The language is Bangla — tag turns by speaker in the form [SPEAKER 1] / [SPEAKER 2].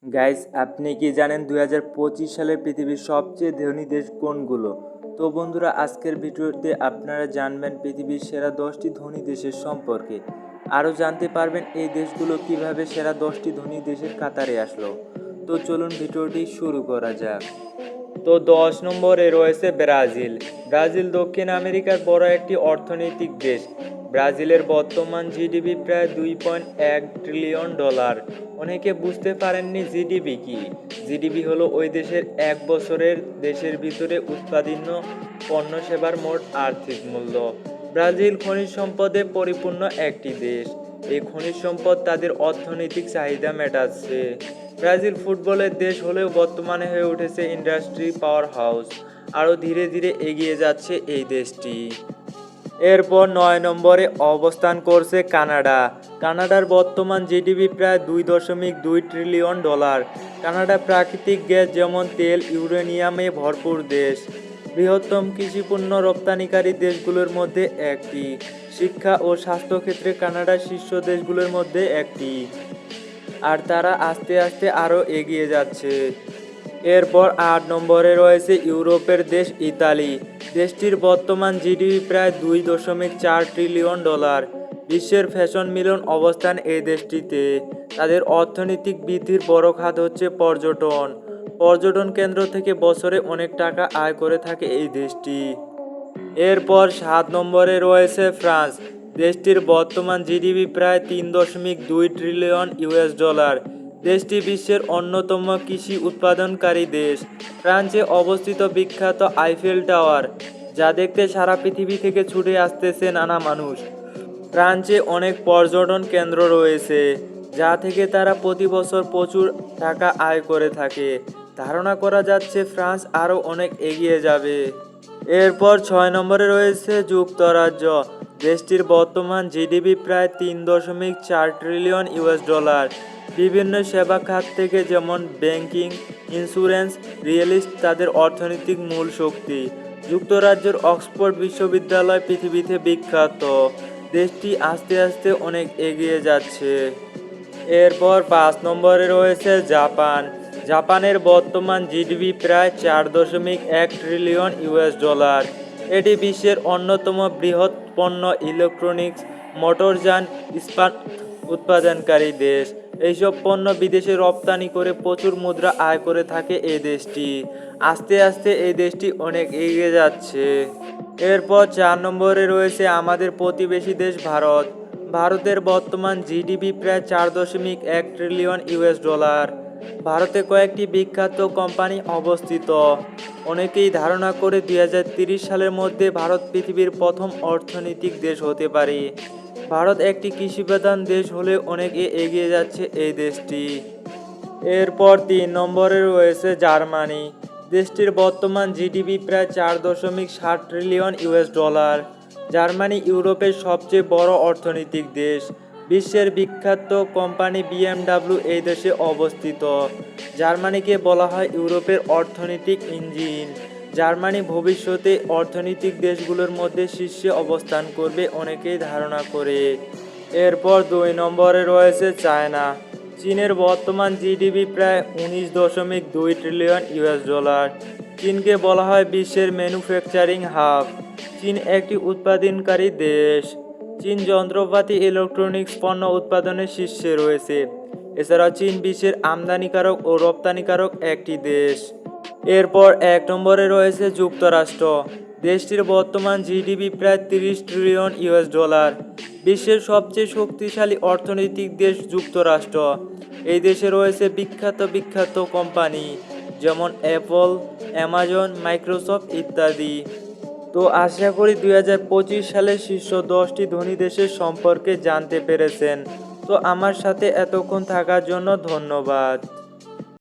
[SPEAKER 1] গাইস, আপনি কি জানেন 2025 সালে পৃথিবীর সবচেয়ে ধনী দেশ কোনগুলো? তো বন্ধুরা, আজকের ভিডিওতে আপনারা জানবেন পৃথিবীর সেরা 10টি ধনী দেশের সম্পর্কে। আরও জানতে পারবেন এই দেশগুলো কিভাবে সেরা 10টি ধনী দেশের কাতারে আসলো। তো চলুন ভিডিওটি শুরু করা যাক। তো 10 নম্বরে রয়েছে ব্রাজিল। ব্রাজিল দক্ষিণ আমেরিকার বড় একটি অর্থনৈতিক দেশ। ব্রাজিলের বর্তমান জিডিপি প্রায় $2.1 ট্রিলিয়ন। অনেকে বুঝতে পারেননি জিডিপি কি। জিডিপি হলো ওই দেশের এক বছরের দেশের ভিতরে উৎপাদিত পণ্য সেবার মোট আর্থিক মূল্য। ব্রাজিল খনিজ সম্পদে পরিপূর্ণ একটি দেশ। এই খনিজ সম্পদ তাদের অর্থনৈতিক চাহিদা মেটাচ্ছে। ব্রাজিল ফুটবলের দেশ হলেও বর্তমানে হয়ে উঠেছে ইন্ডাস্ট্রি পাওয়ার হাউস। আরও ধীরে ধীরে এগিয়ে যাচ্ছে এই দেশটি। এরপর 9 নম্বরে অবস্থান করছে কানাডা। কানাডার বর্তমান জিডিপি প্রায় $2.2 ট্রিলিয়ন। কানাডা প্রাকৃতিক গ্যাস যেমন তেল, ইউরেনিয়ামে ভরপুর দেশ। বৃহত্তম কৃষিপণ্য রপ্তানিকারী দেশগুলোর মধ্যে একটি। শিক্ষা ও স্বাস্থ্যক্ষেত্রে কানাডা শীর্ষ দেশগুলোর মধ্যে একটি। আর তারা আস্তে আস্তে আরও এগিয়ে যাচ্ছে। এরপর 8 নম্বরে রয়েছে ইউরোপের দেশ ইতালি। দেশটির বর্তমান জিডিপি প্রায় $2.4 ট্রিলিয়ন। বিশ্বের ফ্যাশন মিলন অবস্থান এই দেশটিতে। তাদের অর্থনৈতিক বৃদ্ধির বড় খাত হচ্ছে পর্যটন। পর্যটন কেন্দ্র থেকে বছরে অনেক টাকা আয় করে থাকে এই দেশটি। এরপর 7 নম্বরে রয়েছে ফ্রান্স। দেশটির বর্তমান জিডিপি প্রায় $3.2 ট্রিলিয়ন। দেশটি বিশ্বের অন্যতম কৃষি উৎপাদনকারী দেশ। ফ্রান্সে অবস্থিত বিখ্যাত আইফেল টাওয়ার, যা দেখতে সারা পৃথিবী থেকে ছুটে আসতেছে নানা মানুষ। ফ্রান্সে অনেক পর্যটন কেন্দ্র রয়েছে, যা থেকে তারা প্রতি বছর প্রচুর টাকা আয় করে থাকে। ধারণা করা যাচ্ছে ফ্রান্স আরও অনেক এগিয়ে যাবে। এরপর 6 নম্বরে রয়েছে যুক্তরাজ্য। দেশটির বর্তমান জিডিপি প্রায় $3.4 ট্রিলিয়ন। বিভিন্ন সেবা খাত থেকে যেমন ব্যাংকিং, ইন্স্যুরেন্স, রিয়েল এস্টেট তাদের অর্থনৈতিক মূল শক্তি। যুক্তরাজ্যের অক্সফোর্ড বিশ্ববিদ্যালয় পৃথিবীতে বিখ্যাত। দেশটি আস্তে আস্তে অনেক এগিয়ে যাচ্ছে। এরপর 5 নম্বরে রয়েছে জাপান। জাপানের বর্তমান জিডিপি প্রায় $4.1 ট্রিলিয়ন। এটি বিশ্বের অন্যতম বৃহৎ পণ্য, ইলেকট্রনিক্স, মোটরযান, ইস্পাত উৎপাদনকারী দেশ। এইসব পণ্য বিদেশে রপ্তানি করে প্রচুর মুদ্রা আয় করে থাকে এই দেশটি। আস্তে আস্তে এই দেশটি অনেক এগিয়ে যাচ্ছে। এরপর 4 নম্বরে রয়েছে আমাদের প্রতিবেশী দেশ ভারত। ভারতের বর্তমান জিডিপি প্রায় $4.1 ট্রিলিয়ন। ভারতে কয়েকটি বিখ্যাত কোম্পানি অবস্থিত। অনেকেই ধারণা করে 2030 সালের মধ্যে ভারত পৃথিবীর প্রথম অর্থনৈতিক দেশ হতে পারে। ভারত একটি কৃষিপ্রধান দেশ হলে অনেকে এগিয়ে যাচ্ছে এই দেশটি। এরপর 3 নম্বরে রয়েছে জার্মানি। দেশটির বর্তমান জিডিপি প্রায় $4.7 ট্রিলিয়ন। জার্মানি ইউরোপের সবচেয়ে বড় অর্থনৈতিক দেশ। বিশ্বের বিখ্যাত কোম্পানি BMW এই দেশে অবস্থিত। জার্মানিকে বলা হয় ইউরোপের অর্থনৈতিক ইঞ্জিন। জার্মানি ভবিষ্যতে অর্থনৈতিক দেশগুলোর মধ্যে শীর্ষে অবস্থান করবে অনেকেই ধারণা করে। এরপর 2 নম্বরে রয়েছে চায়না। চীনের বর্তমান জিডিপি প্রায় $19.2 ট্রিলিয়ন। চীনকে বলা হয় বিশ্বের ম্যানুফ্যাকচারিং হাব। চীন একটি উৎপাদনকারী দেশ। চীন যন্ত্রপাতি, ইলেকট্রনিক্স পণ্য উৎপাদনের শীর্ষে রয়েছে। এছাড়াও চীন বিশ্বের আমদানিকারক ও রপ্তানিকারক একটি দেশ। এরপর 1 নম্বরে রয়েছে যুক্তরাষ্ট্র। দেশটির বর্তমান জিডিপি প্রায় $30 ট্রিলিয়ন। বিশ্বের সবচেয়ে শক্তিশালী অর্থনৈতিক দেশ যুক্তরাষ্ট্র। এই দেশে রয়েছে বিখ্যাত কোম্পানি যেমন অ্যাপল, অ্যামাজন, মাইক্রোসফট ইত্যাদি। তো আশা করি 2025 সালের শীর্ষ 10টি ধনী দেশের সম্পর্কে জানতে পেরেছেন। তো আমার সাথে এতক্ষণ থাকার জন্য ধন্যবাদ।